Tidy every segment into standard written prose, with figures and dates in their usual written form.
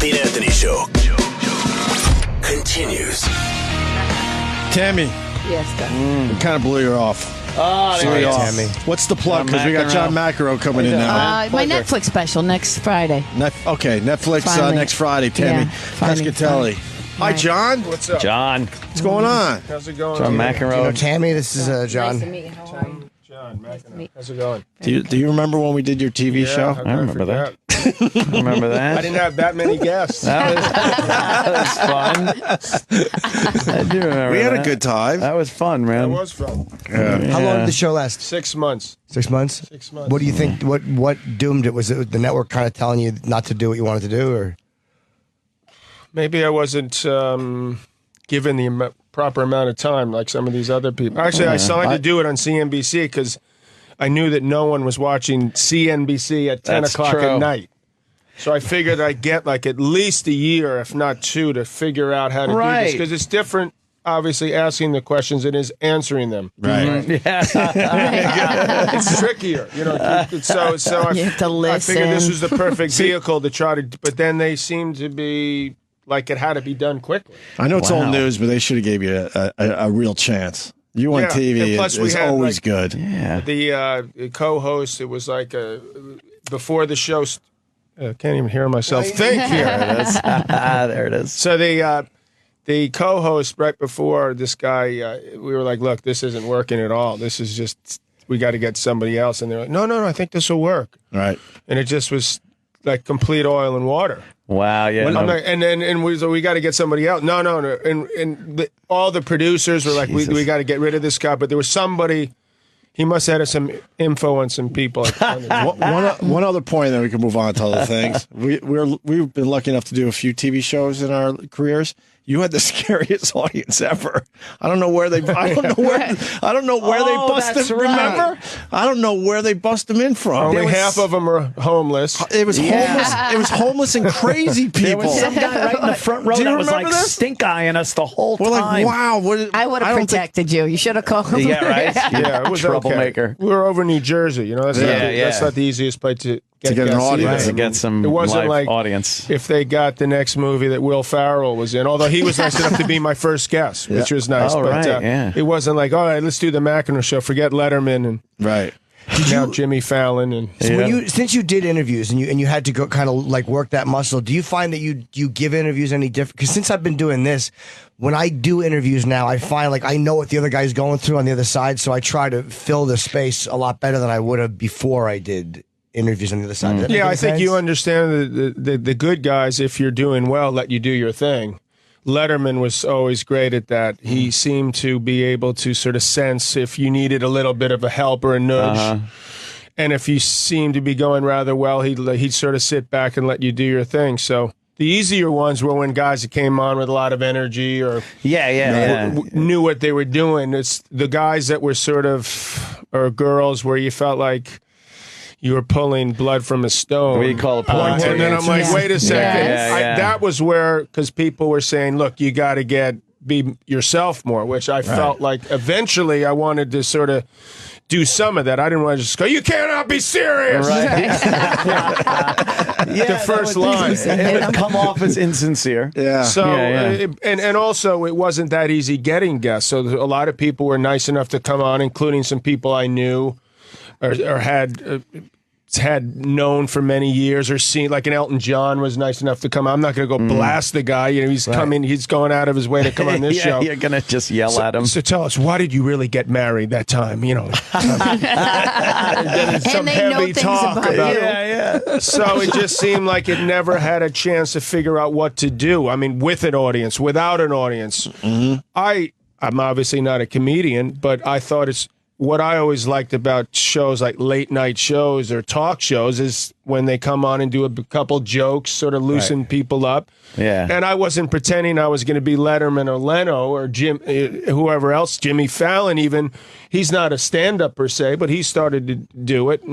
Opie and Anthony Show continues. Tammy. Yes, God. We kind of blew her off. Oh, there you go. Tammy. What's the plug? Because we got John McEnroe coming in now. My Netflix special next Friday. Okay, Netflix next Friday, Tammy. Pescatelli. Hi, John. What's up? John. What's going on? How's it going? John McEnroe. Tammy, this is John. Nice to meet you. How are you? John McEnroe. How's it going? Do you remember when we did your TV show? how could I remember forget? that. Remember that? I didn't have that many guests. That was fun. I do remember We had that. a good time. That was fun, man. That was fun. How long did the show last? 6 months. 6 months? 6 months. What do you think? What doomed it? Was it the network kind of telling you not to do what you wanted to do, or? Maybe I wasn't given the proper amount of time like some of these other people. Actually, I signed to do it on CNBC because I knew that no one was watching CNBC at 10 That's o'clock true. at night. So I figured I'd get like at least a year, if not 2, to figure out how to do this. Because it's different, obviously, asking the questions than it is answering them. Right. It's trickier, you know. So You have to I listen. figured this was the perfect vehicle to try to. But then they seem to be like it had to be done quickly. I know it's old Wow. news, but they should have gave you a real chance. You on Yeah, TV and plus we is had, always like, good. Yeah. The co-host, it was like before the show. I can't even hear myself think here. There it is. So the co-host right before this guy, we were like, "Look, this isn't working at all. This is just we got to get somebody else." And they're like, "No, I think this will work." Right. And it just was like complete oil and water. Wow. Yeah. I'm like, and we got to get somebody else. No. And all the producers were like, Jesus. we got to get rid of this guy. But there was somebody. He must have had some info on some people. One other point, then we can move on to other things. We've been lucky enough to do a few TV shows in our careers. You had the scariest audience ever. I don't know where they. I don't know where they bust that's them. right. Remember? I don't know where they bust them in from. Only half of them are homeless. It was homeless. It was homeless and crazy people. There was some guy right in the front row Do you that was remember like this? stink-eyeing us the whole We're time. like, wow. I would have protected you. You should have called. Yeah, right? Yeah, it was Troublemaker. Okay. We were over in New Jersey. You know, that's Yeah. not the easiest place to get an guests audience. either. To get some It wasn't live like audience. if they got the next movie that Will Ferrell was in, although he was nice enough to be my first guest, which was nice. Oh, but right, yeah. it wasn't like, all right, let's do the McEnroe show. Forget Letterman and Right. now Jimmy Fallon. And So since you did interviews and you had to go kind of like work that muscle, do you find that you give interviews any different? Because since I've been doing this, when I do interviews now, I find like I know what the other guy's going through on the other side, so I try to fill the space a lot better than I would have before I did interviews on the other side. Does that make yeah, any I think sense? you understand the good guys, if you're doing well, let you do your thing. Letterman was always great at that. He seemed to be able to sort of sense if you needed a little bit of a help or a nudge. And if you seemed to be going rather well, he'd sort of sit back and let you do your thing. So the easier ones were when guys that came on with a lot of energy or knew what they were doing. It's the guys that were sort of, or girls where you felt like you were pulling blood from a stone. What do you call it? Pulling And then I'm like, wait a second. Yeah. That was where, because people were saying, look, you got to be yourself more, which I felt like eventually I wanted to sort of do some of that. I didn't want to just go, you cannot be serious. Right. The first line. It would come off as insincere. Yeah. So, Yeah. And also, it wasn't that easy getting guests. So a lot of people were nice enough to come on, including some people I knew or had known for many years or seen, like an Elton John was nice enough to come on. I'm not going to go blast the guy. You know, he's coming, he's going out of his way to come on this show. You're going to just yell at him. So tell us, why did you really get married that time? You know, And some they know heavy things talk about about you. it. So it just seemed like it never had a chance to figure out what to do. I mean, with an audience, without an audience. I'm obviously not a comedian, but I thought it's what I always liked about shows like late night shows or talk shows is when they come on and do a couple jokes, sort of loosen people up. Yeah. And I wasn't pretending I was going to be Letterman or Leno or Jim, whoever else, Jimmy Fallon even. He's not a stand-up per se, but he started to do it.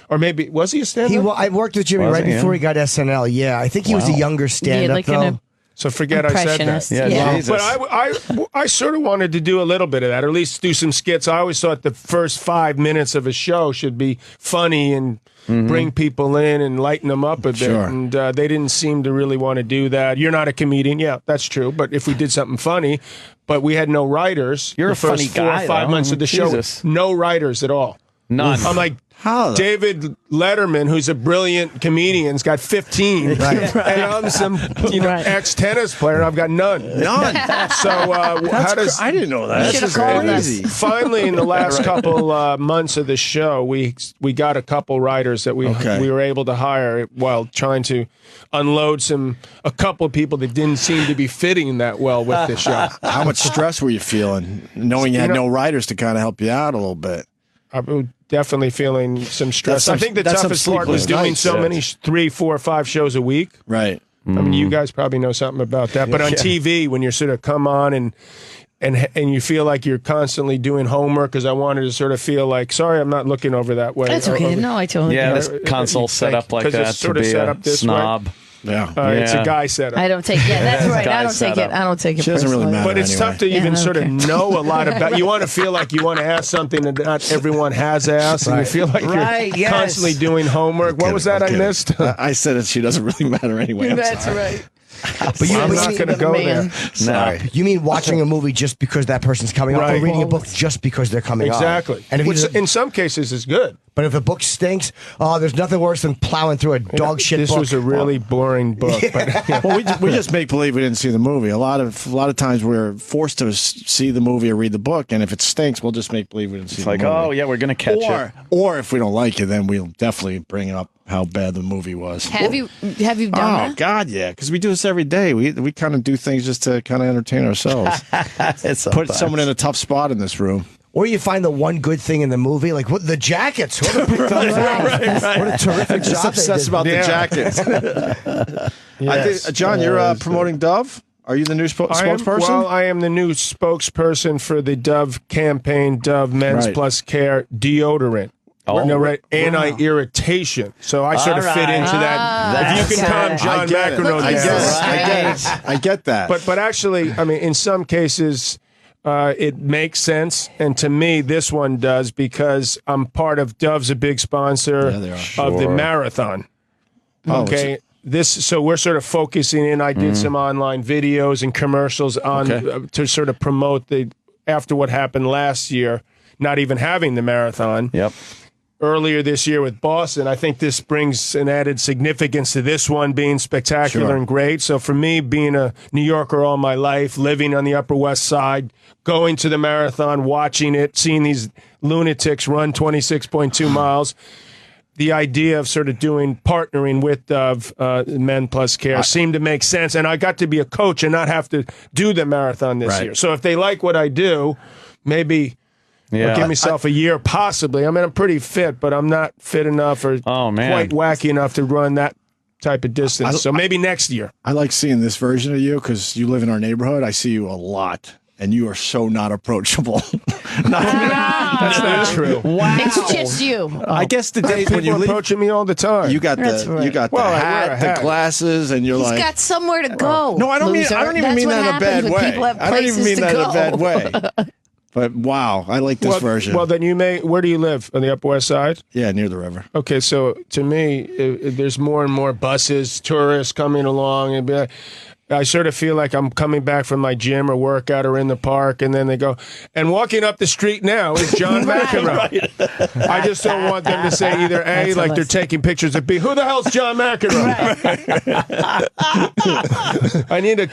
Or maybe, was he a stand-up? I worked with Jimmy right before he got SNL. Yeah, I think he was a younger stand-up, like in a though. So forget I said that. Impressionist. Yeah, Jesus. But I sort of wanted to do a little bit of that, or at least do some skits. I always thought the first 5 minutes of a show should be funny and bring people in and lighten them up a bit. Sure. And they didn't seem to really want to do that. You're not a comedian. Yeah, that's true. But if we did something funny, but we had no writers. You're the a funny first 4 guy, or 5 though. months of the Jesus. show. No writers at all. None. I'm like, How? David Letterman, who's a brilliant comedian, has got 15, and I'm some Right. ex-tennis player, and I've got none. None. So how does I didn't know that. You This should've called us. crazy. finally in the last couple months of the show, we got a couple writers that we were able to hire while trying to unload a couple of people that didn't seem to be fitting that well with the show. How much stress were you feeling, knowing you had no writers to kind of help you out a little bit? I was definitely feeling some stress. That's I think the some toughest part was sleepless doing nights, so yeah. many 3, 4, 5 shows a week. Right. I mean, you guys probably know something about that. But on TV, when you're sort of come on and you feel like you're constantly doing homework, because I wanted to sort of feel like, sorry, I'm not looking over that way. That's okay. No, I totally Yeah, get it. this console set up like 'Cause it's that to sort of be set a up this snob. Yeah. It's a Yeah. guy setup. I don't take that's right. Guy I don't take it. setup. I don't take it She doesn't really personally. matter. But it's anyway. tough to even Yeah, sort of okay. know a lot about. You want to feel like you want to ask something that not everyone has asked, and you feel like Right, you're yes. constantly doing homework. What was that I missed? I said it. She doesn't really matter anyway. I'm That's sorry. right. But you, I'm but not you- going to go there. No. you mean watching a movie just because that person's coming up, or Right. reading a book just because they're coming up? Exactly. And if Which you, in some cases is good. but if a book stinks, there's nothing worse than plowing through a dog shit This book. was a really boring book. But, Well, we just make believe we didn't see the movie. A lot of times we're forced to see the movie or read the book, and if it stinks, we'll just make believe we didn't see It's the like, movie. oh, yeah, we're going to catch it. Or if we don't like it, then we'll definitely bring up how bad the movie was. Have you done Oh that? God, yeah, because we do this every day. We kind of do things just to kind of entertain ourselves. It's Put someone in a tough spot in this room. Or you find the one good thing in the movie, like what the jackets. What a terrific Just job they obsessed did. about Yeah. the jackets. I think, John, you're promoting Dove. Are you the new spokesperson? Well, I am the new spokesperson for the Dove campaign, Dove Men's Right. Plus Care deodorant. Oh, No, right, anti-irritation. So I sort of fit into that. If you can calm John I get it. McEnroe I down. get it. I get that. But actually, I mean, in some cases, it makes sense, and to me, this one does because I'm part of Dove's a big sponsor Yeah, they are. of the marathon. Okay. So we're sort of focusing in. I did some online videos and commercials on to sort of promote after what happened last year, not even having the marathon. Yep. Earlier this year with Boston, I think this brings an added significance to this one being spectacular and great. So for me, being a New Yorker all my life, living on the Upper West Side, going to the marathon, watching it, seeing these lunatics run 26.2 miles, the idea of sort of partnering with Dove, Men Plus Care seemed to make sense. And I got to be a coach and not have to do the marathon this year. So if they like what I do, maybe... Yeah. I'll give myself a year, possibly. I mean, I'm pretty fit, but I'm not fit enough or quite wacky enough to run that type of distance. So maybe next year. I like seeing this version of you because you live in our neighborhood. I see you a lot, and you are so not approachable. That's not true. Wow. It's just you. I guess the days when you People leave, approaching me all the time. you got That's right. the Well, I wear hat, a the hat. glasses, and you're He's like, got somewhere to go. no, I don't loser. even That's mean what that in a happens bad when way. people have I don't even places mean to that in a go. bad way. But wow, I like this version. Well, then where do you live? On the Upper West Side? Yeah, near the river. Okay, so to me, there's more and more buses, tourists coming along, and I sort of feel like I'm coming back from my gym or workout or in the park, and then they go, and walking up the street now is John McEnroe. I just don't want them to say either A, like they're taking pictures of B. Who the hell's John McEnroe? I need to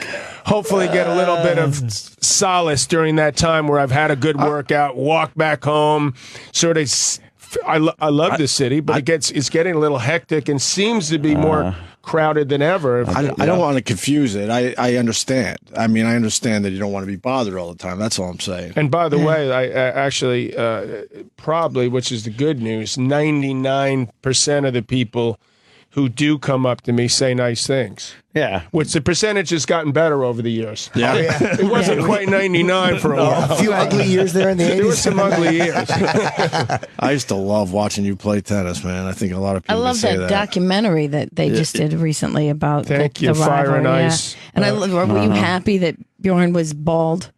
hopefully get a little bit of solace during that time where I've had a good workout, walk back home, sort of. I love this city, but it's getting a little hectic and seems to be more crowded than ever. I don't want to confuse it. I understand. I mean, I understand that you don't want to be bothered all the time. That's all I'm saying. And by the way, I actually probably, which is the good news, 99% of the people who do come up to me, say nice things. Yeah. Which the percentage has gotten better over the years. Yeah. It wasn't quite 99 for a while. A few ugly years there in the 80s. There were some ugly years. I used to love watching you play tennis, man. I think a lot of I people love say that that. documentary that they just did recently about Thank the you, Fire rivalry, and yeah. Ice. And I love, were you happy that Bjorn was bald?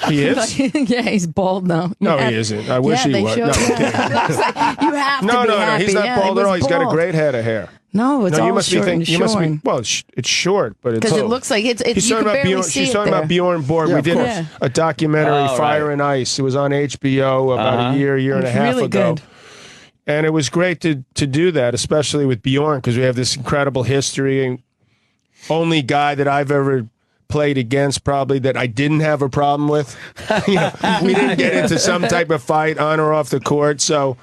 He is? Yeah, he's bald now. No, Yeah. he isn't. I wish he they was. showed- No, I'm kidding. I was like, you have to No, be no, happy. he's not Yeah, bald he at all. was He's got a bald. great head of hair. No, it's No, all you must be short thinking. and You must be. shorn. Well, it's short, but it's. Because it looks like it's She's you talking can about barely Bjorn. see She's it talking about there. Bjorn Borg. Yeah, We of did course. a documentary, Oh, Fire right. and Ice. It was on HBO about a year and a It's half really ago. good. And it was great to do that, especially with Bjorn, because we have this incredible history. And only guy that I've ever played against, probably, that I didn't have a problem with. You know, we didn't get into some type of fight on or off the court. So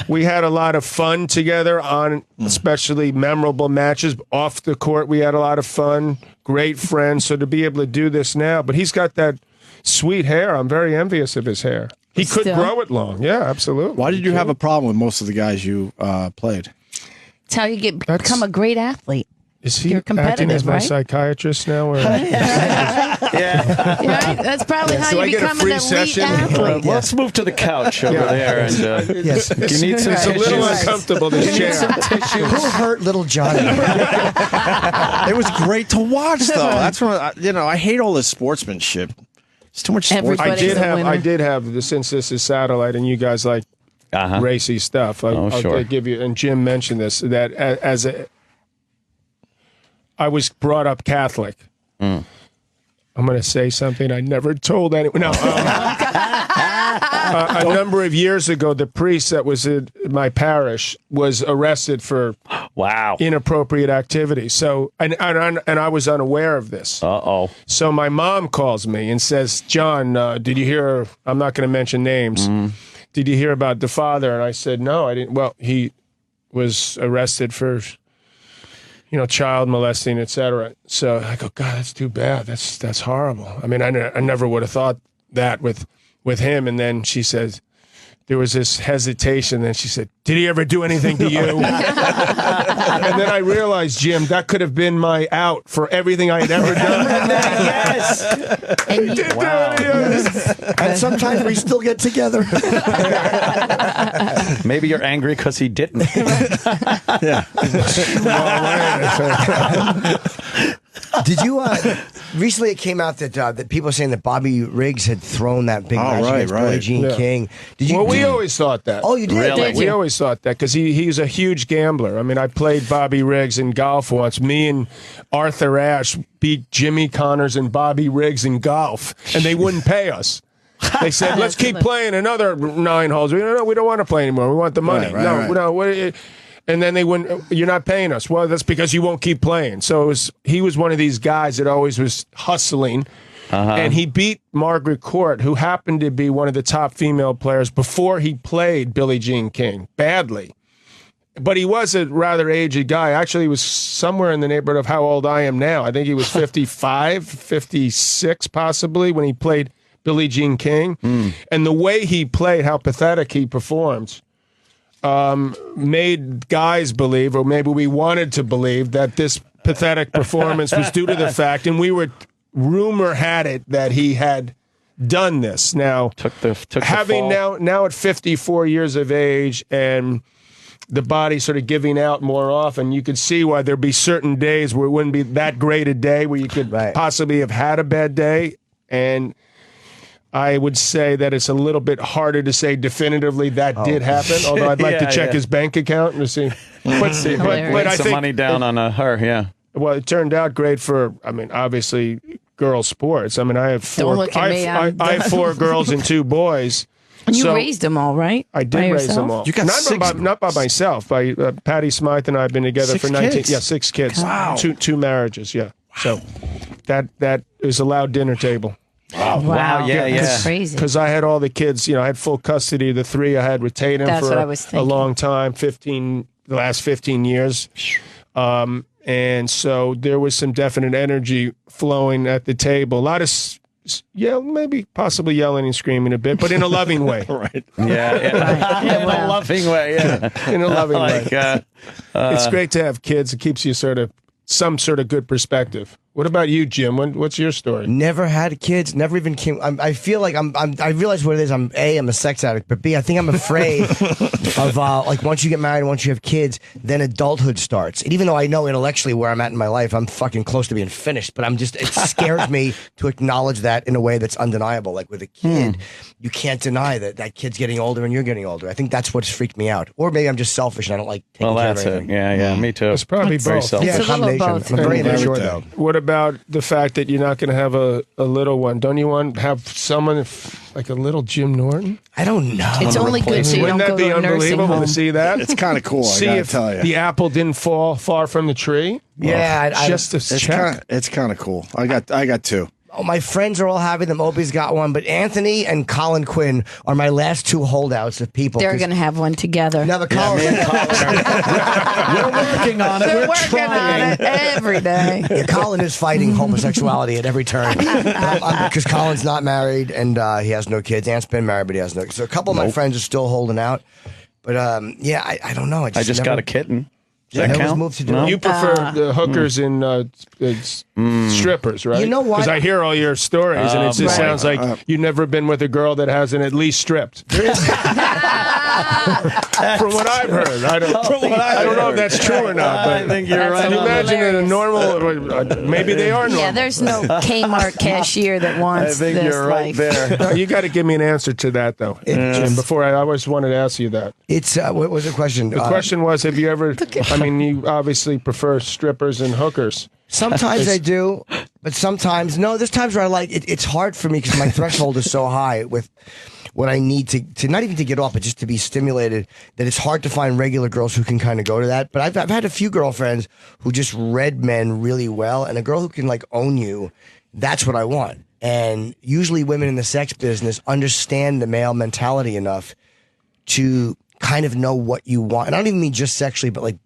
we had a lot of fun together on especially memorable matches. Off the court, we had a lot of fun. Great friends. So to be able to do this now, but he's got that sweet hair. I'm very envious of his hair. He could Still? grow it long. Yeah, absolutely. Why did you have a problem with most of the guys you played? It's how you become a great athlete. Is he You're acting competitive, as my right? psychiatrist now? Or? Yeah. Right? That's probably how do you I get a become free an elite session? athlete. Let's move to the couch over there. And, Yes. you need some It's a little tissues. uncomfortable, this chair. Who hurt little Johnny? It was great to watch, though. That's what I hate all this sportsmanship. It's too much sports. Everybody- I did a have, winner. since this is satellite and you guys like racy stuff. I'll sure. give you, and Jim mentioned this, that I was brought up Catholic. I'm going to say something I never told anyone. No, a number of years ago, the priest that was in my parish was arrested for Wow. inappropriate activity. So, and I was unaware of this. Uh-oh. So my mom calls me and says, John, did you hear, I'm not going to mention names, did you hear about the father? And I said, no, I didn't. Well, he was arrested for, child molesting, etc. So I go, God, that's too bad. That's horrible. I mean, I never would have thought that with him. And then she says, there was this hesitation. And she said, did he ever do anything to you? And then I realized, Jim, that could have been my out for everything I had ever done. Yes. And you, Wow. And sometimes we still get together. Maybe you're angry because he didn't. Did you? Recently, it came out that people are saying that Bobby Riggs had thrown that big match right, against Billie right. Jean Yeah. King. Did you? Well, we always thought that. Oh, you did. Really? Did We you? always thought that because he's a huge gambler. I mean, I played Bobby Riggs in golf once. Me and Arthur Ashe beat Jimmy Connors and Bobby Riggs in golf, and they wouldn't pay us. They said, "Let's keep playing another 9 holes." We don't want to play anymore. We want the money. Right. No. And then they wouldn't. You're not paying us. Well, that's because you won't keep playing. So he was one of these guys that always was hustling. And he beat Margaret Court, who happened to be one of the top female players before he played Billie Jean King, badly. But he was a rather aged guy. Actually, he was somewhere in the neighborhood of how old I am now. I think he was 55, 56 possibly when he played Billie Jean King. And the way he played, how pathetic he performed, made guys believe, or maybe we wanted to believe, that this pathetic performance was due to the fact, and rumor had it that he had done this. Now, Took the having fall. now at 54 years of age and the body sort of giving out more often, you could see why there'd be certain days where it wouldn't be that great a day, where you could possibly have had a bad day. And I would say that it's a little bit harder to say definitively that did happen, although I'd like to check his bank account and to see. But Hilarious. I some think, money down on her, yeah. well, it turned out great for, obviously, girl sports. I mean, I have four. Don't look at me, I have 4 girls and 2 boys. and you So- raised them all, right? I By did raise yourself? them all. You got not by myself. By Patty Smythe and I have been together 6 for 19. kids? Yeah, 6 kids. Wow. Two marriages. Yeah. So that is a loud dinner table. Wow. Yeah, yeah. That's crazy. Because I had all the kids. I had full custody of the 3. I had retained them That's for what I was a thinking. long time. The last 15 years. And so there was some definite energy flowing at the table. A lot of maybe possibly yelling and screaming a bit, but in a loving way. Right. Yeah. In a loving way. Yeah. In a loving way. Like, It's great to have kids. It keeps you some sort of good perspective. What about you, Jim? What's your story? Never had kids. Never even came. I feel like I realize what it is. I'm a sex addict, but B, I think I'm afraid of like once you get married, once you have kids, then adulthood starts. And even though I know intellectually where I'm at in my life, I'm fucking close to being finished. But it scares me to acknowledge that in a way that's undeniable. Like with a kid, you can't deny that kid's getting older and you're getting older. I think that's what's freaked me out. Or maybe I'm just selfish and I don't like taking care of that's anything. it. Yeah, me too. It's probably very both. selfish. Yeah, It's a little combination. both. I'm very Everything. immature though. What about the fact that you're not going to have a little one? Don't you want to have someone like a little Jim Norton? I don't know. It's only good so you Wouldn't don't that go be to a nursing unbelievable home. to see that? It's kind of cool. See I gotta if tell you. the apple didn't fall far from the tree. Yeah, Just to check. It's kind of cool. I got two. Oh, my friends are all having them. Opie's got one, but Anthony and Colin Quinn are my last two holdouts of people. They're 'cause- going to have one together. Now the Colin, We're working on it. They're We're working trying. on it every day. Yeah, Colin is fighting homosexuality at every turn because Colin's not married and he has no kids. Ant's been married, but he has no kids. So a couple of my friends are still holding out. But yeah, I don't know. I just got a kitten. Does that never count? moved to do No? it. You prefer the hookers and strippers, right? You know what? Because I hear all your stories, and it just Right. sounds like you've never been with a girl that hasn't at least stripped. From what I've heard, I don't know if that's true or not. But I think you're That's right. Can you a on little imagine in a hilarious. normal? Maybe they are normal. Yeah, there's no Kmart cashier that I wants think this you're right life. there. No, you got to give me an answer to that, though, Jim. Before I always wanted to ask you that. It's what was the question? The question was, have you ever? I mean, you obviously prefer strippers and hookers. Sometimes I do, but sometimes no. There's times where I like it. It's hard for me because my threshold is so high with what I need to not even to get off, but just to be stimulated. That it's hard to find regular girls who can kind of go to that. But I've had a few girlfriends who just read men really well, and a girl who can like own you. That's what I want. And usually, women in the sex business understand the male mentality enough to kind of know what you want. And I don't even mean just sexually, but like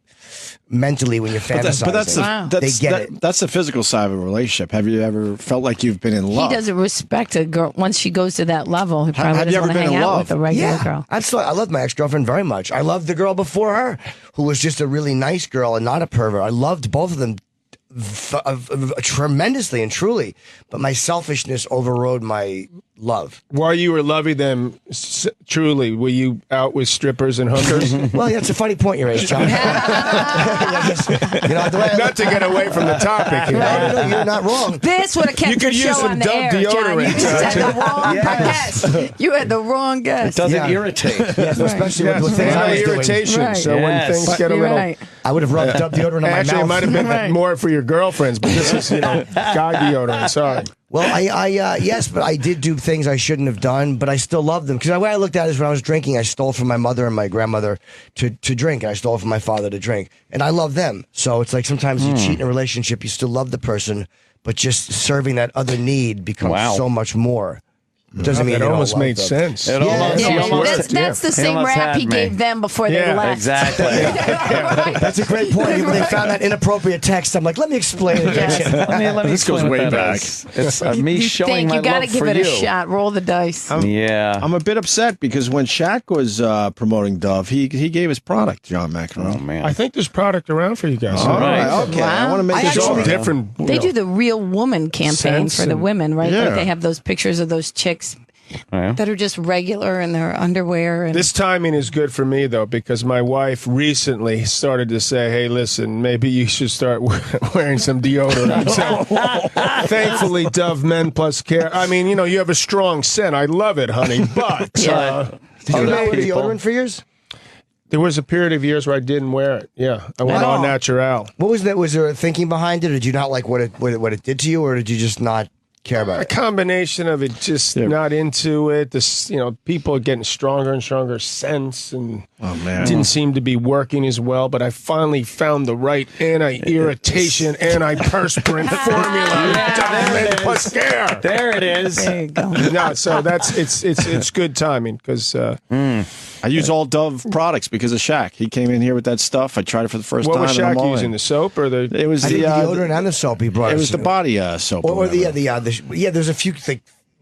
mentally when you're fantasizing. But that's Wow. the, They get it. that's the physical side of a relationship. Have you ever felt like you've been in He love? doesn't respect a girl. Once she goes to that level, he probably have you doesn't ever want to been hang in out love? with a regular Yeah, girl. absolutely. I love my ex-girlfriend very much. I loved the girl before her, who was just a really nice girl and not a pervert. I loved both of them tremendously and truly, but my selfishness overrode my love. While you were loving them, truly, were you out with strippers and hookers? Well, yeah, it's a funny point you raised, John. I guess, the way I Not to get away from the topic here. no, you're not wrong. This would have kept You could the use show some on the Dove air, John. You deodorant, just had the wrong Yes. guess. You had the wrong guess. Doesn't Yeah. irritate. Yes, especially Yes, with things I was doing. irritation. Right. So when Yes. things get a You're little, right. I would have rubbed up deodorant on my actually, mouth. it might have been Right. more for your girlfriends, but this is guy deodorant. Sorry. Well, I yes, but I did do things I shouldn't have done, but I still love them. Because the way I looked at it is when I was drinking, I stole from my mother and my grandmother to drink, and I stole from my father to drink. And I love them. So it's like sometimes you cheat in a relationship, you still love the person, but just serving that other need becomes Wow. so much more. Doesn't mean It you don't almost love made them. sense. It almost, Yeah, he almost- that's the he same almost rap had he me. gave them before they Yeah, left. Exactly. That's a great point. When they found that inappropriate text, I'm like, let me explain it. Yes. Let me This goes explain way what that back. is. It's me showing Think my you got to love give for it you. a shot. Roll the dice. Yeah. I'm a bit upset because when Shaq was promoting Dove, he gave his product, John McEnroe. Oh man. I think there's product around for you guys. All right, Right. okay. I Wow. want to make I sure. It's all actually- different. They do the Real Woman campaign Sense for the and- women, right? Yeah. Like they have those pictures of those chicks Yeah. that are just regular in their underwear. And This timing is good for me, though, because my wife recently started to say, hey, listen, maybe you should start wearing some deodorant. So, thankfully, Dove Men Plus Care. I mean, you have a strong scent. I love it, honey. But Did you not wear people. deodorant for years? there was a period of years where I didn't wear it. Yeah, I went At all all. natural. What was that? Was there a thinking behind it, or did you not like what it did to you, or did you just not care about A it? combination of it, just not into it. This, people are getting stronger and stronger scents, and didn't seem to be working as well. But I finally found the right anti-irritation, antiperspirant formula. Plus care. There it is. there you go. No, so it's good timing because I use all Dove products because of Shaq. He came in here with that stuff. I tried it for the first What time. was and I'm Shaq all using? in. The soap or the? It was I the think the deodorant and the soap he brought. It us. was the body soap. or whatever. there's a few things.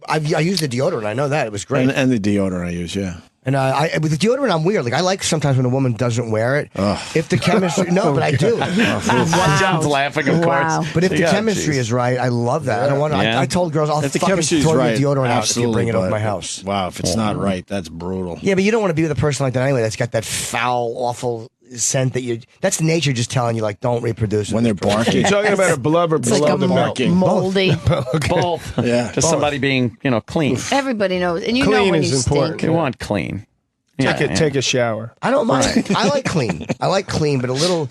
I used the deodorant. I know that it was great. and the deodorant I use. Yeah. And with the deodorant, I'm weird. Like I like sometimes when a woman doesn't wear it. If the chemistry, no, but I do. John's laughing, of Wow. course. But if the Yeah, chemistry geez. is right, I love that. I don't want. Yeah. I told girls, I'll If the fucking chemistry's throw right, your deodorant out if you absolutely, bring it over but- my house. Wow, if it's not right, that's brutal. Yeah, but you don't want to be with a person like that anyway. That's got that foul, awful scent that you. That's nature just telling you like, don't reproduce. When they're barking. You're talking about a beloved It's like a the milk. moldy. Both. Yeah. Just somebody being, clean. Everybody knows, and you Clean know when is you important. stink. You want clean. Take a shower. I don't mind. I like clean. I like clean, but a little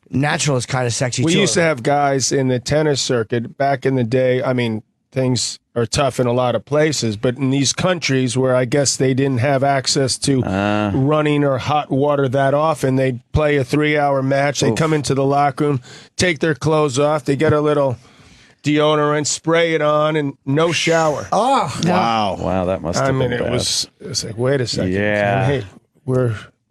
natural is kind of sexy We too. used to have guys in the tennis circuit back in the day. I mean, things are tough in a lot of places, but in these countries where I guess they didn't have access to running or hot water that often, they'd play a 3-hour match. They'd come into the locker room, take their clothes off, they get a little deodorant, spray it on, and no shower. Oh, Wow. Wow, that must have I been mean, bad. it was like, wait a second. Yeah. Hey,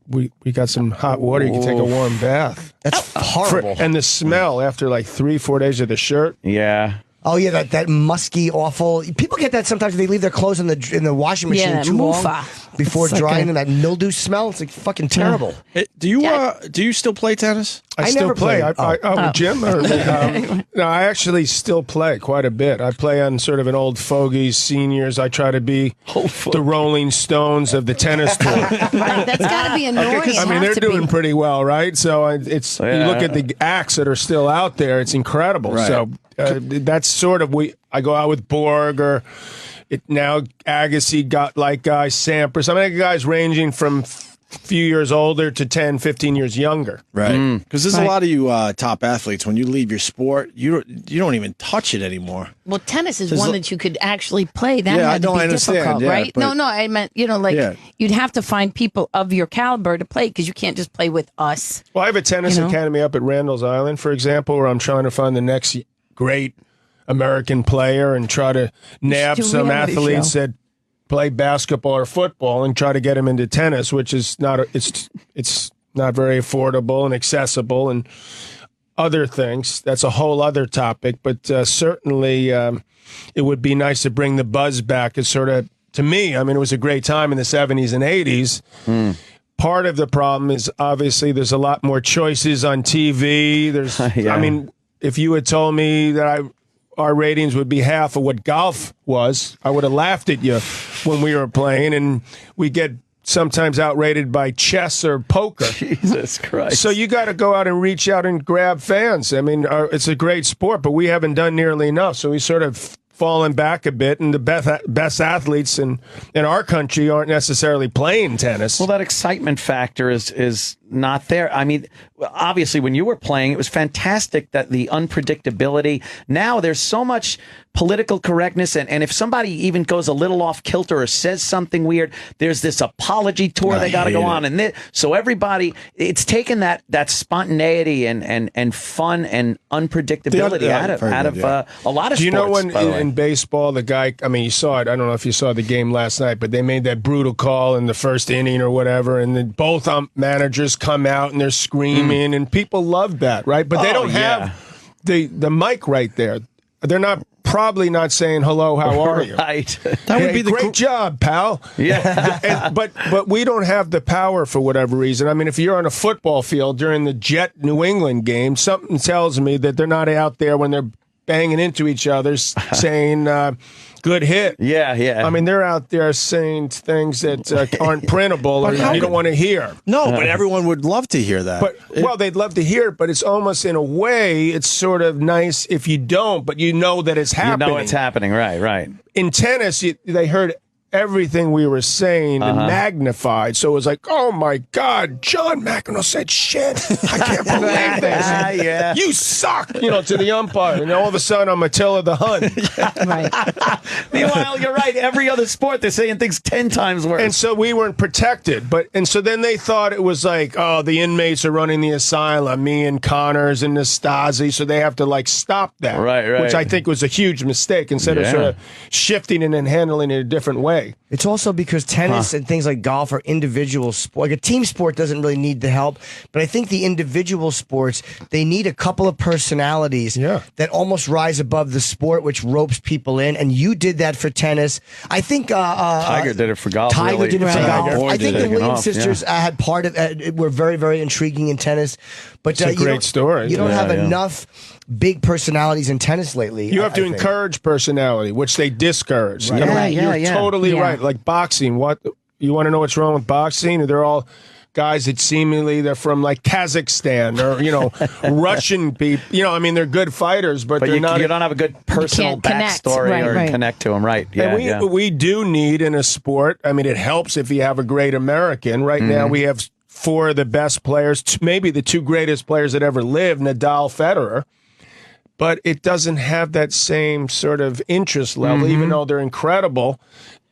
we got some hot water. You can take a warm bath. that's horrible. And the smell after like 3-4 days of the shirt. Yeah. Oh yeah, that musky, awful. People get that sometimes. They leave their clothes in the washing machine Yeah, too long moofa. before It's like drying, a- and that mildew smell. It's like fucking terrible. Hey, do you still play tennis? I I still never play. played. Jim? Or, no, I actually still play quite a bit. I play on sort of an old fogies, seniors. I try to be the Rolling Stones of the tennis tour. Right, that's got to be annoying. I mean, they're doing pretty well, right? So it's you look at the acts that are still out there. It's incredible. Right. So that's sort of I go out with Borg or now Agassi got like guys Sampras. I mean, guys ranging from few years older to 10, 15 years younger. Right. Because there's a Right. lot of you top athletes, when you leave your sport, you don't even touch it anymore. Well, tennis is There's one a- that you could actually play. That Yeah, I had to know, be I understand, difficult, yeah, right? but- No, I meant, Yeah. you'd have to find people of your caliber to play because you can't just play with us. Well, I have a tennis You know? academy up at Randall's Island, for example, where I'm trying to find the next great American player and try to nab do a some reality athletes show. that play basketball or football and try to get them into tennis, which is it's not very affordable and accessible and other things. That's a whole other topic, but certainly it would be nice to bring the buzz back. It's sort of, to me, I mean, it was a great time in the 70s and 80s. Part of the problem is obviously there's a lot more choices on TV. There's, Yeah. I mean, if you had told me that our ratings would be half of what golf was, I would have laughed at you when we were playing, and we get sometimes outrated by chess or poker. Jesus Christ. So you got to go out and reach out and grab fans. I mean, it's a great sport, but we haven't done nearly enough. So we sort of fallen back a bit, and the best athletes in our country aren't necessarily playing tennis. Well, that excitement factor is not there. I mean, obviously, when you were playing, it was fantastic that the unpredictability. Now there's so much political correctness, and if somebody even goes a little off kilter or says something weird, there's this apology tour they got to go on, and so everybody, it's taken that spontaneity and fun and unpredictability out of a lot of sports. Do you know when by the way. in baseball, the guy, I mean, you saw it, I don't know if you saw the game last night, but they made that brutal call in the first inning or whatever, and then both managers come out and they're screaming, and people love that, right? But they don't have the mic right there. They're probably not saying, hello, how are you? Right. That would be the great job, pal. Yeah. But we don't have the power for whatever reason. I mean, if you're on a football field during the Jet New England game, something tells me that they're not out there when they're banging into each other saying, good hit. Yeah. I mean, they're out there saying things that aren't printable or you don't want to hear. No, but everyone would love to hear that. But well, they'd love to hear it, but it's almost in a way, it's sort of nice if you don't, but you know that it's happening. You know it's happening, right. In tennis, they heard everything we were saying and magnified. So it was like, oh my God, John McEnroe said shit. I can't believe this. Yeah. You suck, to the umpire. And all of a sudden, I'm Attila the Hun. Right. Meanwhile, you're right. Every other sport, they're saying things 10 times worse. And so we weren't protected. And so then they thought it was like, oh, the inmates are running the asylum, me and Connors and Nastasi, so they have to stop that. Right. Which I think was a huge mistake instead of sort of shifting and then handling it a different way. It's also because tennis and things like golf are individual sport. Like a team sport doesn't really need the help, but I think the individual sports, they need a couple of personalities that almost rise above the sport, which ropes people in. And you did that for tennis. I think Tiger did it for golf. Tiger did it for golf. Boy, I think did the it. Williams sisters had part of were very, very intriguing in tennis. But It's a great story. You don't have enough big personalities in tennis lately. You have to I think. encourage personality, which they discourage. Right. You're totally right. Like boxing, what you want to know what's wrong with boxing? They're all guys that seemingly they're from like Kazakhstan or Russian people. I mean, they're good fighters, but they're not. You don't have a good personal backstory or connect to them, right? Yeah, and we do need in a sport. I mean, it helps if you have a great American. Right now, we have 4 of the best players, maybe the 2 greatest players that ever lived, Nadal, Federer. But it doesn't have that same sort of interest level, even though they're incredible,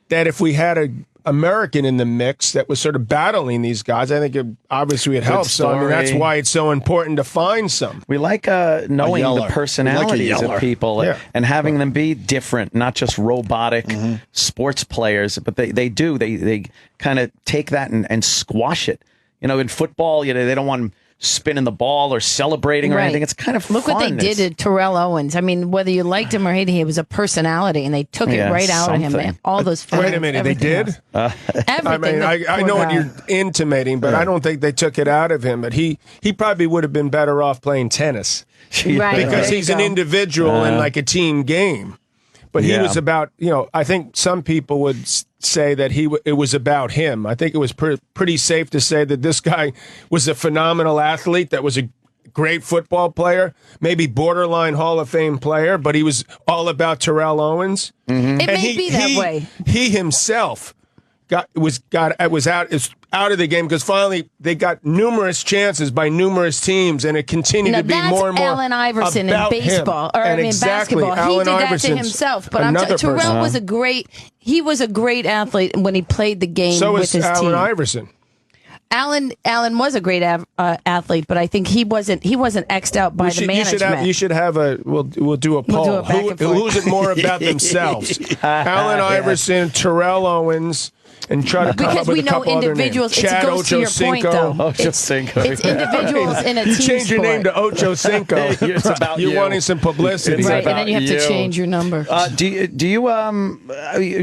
that if we had an American in the mix that was sort of battling these guys, I think obviously it helps. So, I mean, that's why it's so important to find some. We like knowing the personalities of people and having them be different, not just robotic sports players, but they kind of take that and squash it. In football, they don't want them spinning the ball or celebrating or anything. It's kind of fun. Look what they did to Terrell Owens. I mean, whether you liked him or hated him, he was a personality, and they took it right out of him. Man. All those fans. Wait a minute, they did? Everything. I know what you're intimating, but I don't think they took it out of him. But he probably would have been better off playing tennis. Because he's an individual in like a team game. But he was about, I think some people would say that it was about him. I think it was pretty safe to say that this guy was a phenomenal athlete, that was a great football player, maybe borderline Hall of Fame player, but he was all about Terrell Owens. It may be that way. He himself was out of the game because finally they got numerous chances by numerous teams, and it continued to be more and more. Allen Iverson in baseball, basketball. Allen he did Iverson's that to himself. But Terrell was a great. He was a great athlete when he played the game with his team. So was Allen Iverson. Allen was a great athlete, but I think he wasn't X'd out by the management. You should have we'll do a poll. Who's it more about themselves? Allen Iverson, Terrell Owens. And try to come up with a couple other names. It goes to your point, though. It's individuals in a team sport. You change your name to Ocho Cinco. It's about You're wanting some publicity. Right, and then you have to change your number. Do you,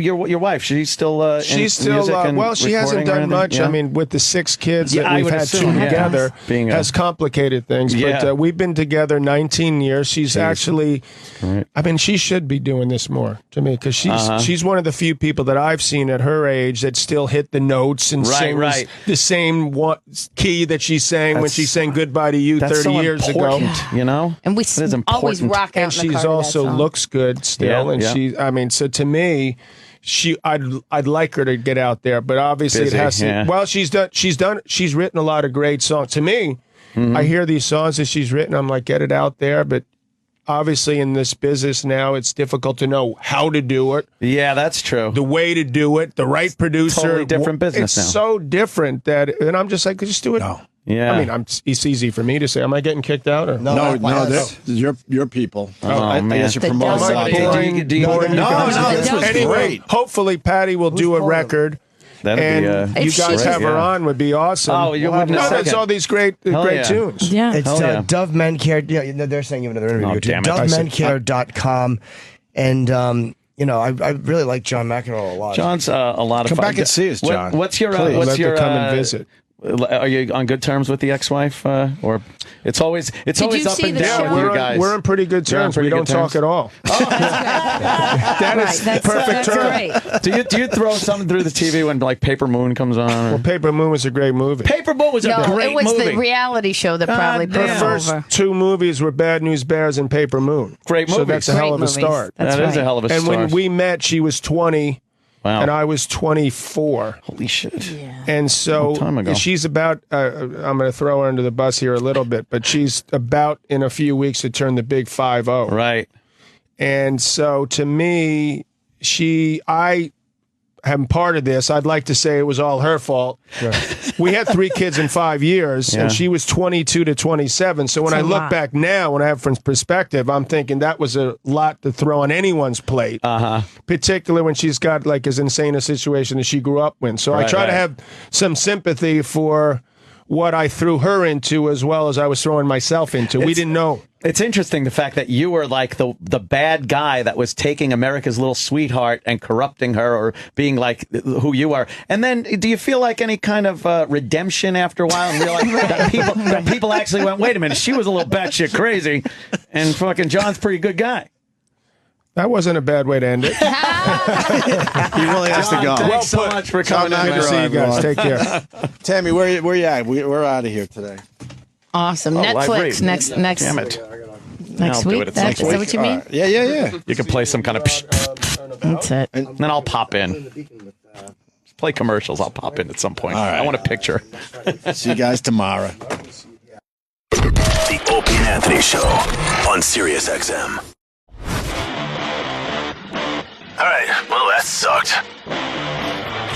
your wife, she's still in music and well, she hasn't done much. Yeah? I mean, with the 6 kids that we've had assume, together has complicated things. But we've been together 19 years. She's actually, I mean, she should be doing this more to me because she's one of the few people that I've seen at her age that still hit the notes and sing the same key that she sang when she sang "Goodbye to You" 30 years ago. And we always rock out. And she's also looks good still, and she. I mean, so to me, I'd like her to get out there, but obviously it has to. Well, she's written a lot of great songs. To me, I hear these songs that she's written. I'm like, get it out there, but. Obviously, in this business now, it's difficult to know how to do it. Yeah, that's true. The way to do it, the right producer. Totally different business now. It's so different that, and I'm just like, just do it. No. Yeah. I mean, it's easy for me to say. Am I getting kicked out? Or? No, your people. Oh, man. I guess you promote a lot. This was great. Hopefully, Patty will do a record. That'd be you guys have her on would be awesome. Oh, you wouldn't have There's all these great tunes. Yeah. It's Dove Men Care. They're saying you have another interview. DoveMenCare.com. And, I really like John McEnroe a lot. John's a lot of fun. Come back and see us, John. What's your come and visit. Are you on good terms with the ex-wife, or it's always up and down with you guys? We're on pretty good terms. We don't talk at all. That is perfect term. Do you throw something through the TV when like Paper Moon comes on? Well, Paper Moon was a great movie. Paper Moon was a great movie. It was the reality show that probably put The first 2 movies were Bad News Bears and Paper Moon. Great movies. So that's a hell of a start. That is a hell of a start. And when we met, she was 20. Wow. And I was 24. Holy shit. Yeah. And so she's about, I'm going to throw her under the bus here a little bit, but she's about in a few weeks to turn the big 5-0. Right. And so to me, I part of this, I'd like to say it was all her fault. We had 3 kids in 5 years, and she was 22 to 27. So when I look back now, when I have from perspective, I'm thinking that was a lot to throw on anyone's plate, particularly when she's got like as insane a situation as she grew up in. So I try to have some sympathy for what I threw her into as well as I was throwing myself into. We didn't know. It's interesting the fact that you were like the bad guy that was taking America's little sweetheart and corrupting her or being like who you are. And then do you feel like any kind of redemption after a while and realize that people actually went, wait a minute, she was a little batshit crazy and fucking John's a pretty good guy. That wasn't a bad way to end it. He really has to go. Thanks so much for coming Good to out. see you guys. Take care. Tammy, where you at? We're out of here today. Awesome. Netflix next Damn it. next I'll do week. it at Is some that what you mean? Yeah. You can play some kind of That's it. and then I'll pop in. Play commercials. I'll pop in at some point. All right. I want a picture. See you guys tomorrow. The Opie and Anthony Show on Sirius XM. All right, well, that sucked.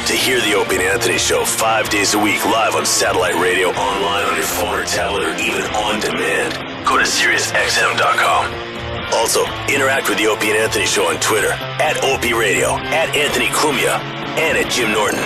To hear the Opie and Anthony Show 5 days a week live on satellite radio, online on your phone or tablet, or even on demand, go to SiriusXM.com. Also, interact with the Opie and Anthony Show on Twitter, @Opie Radio, @Anthony Cumia, and @Jim Norton.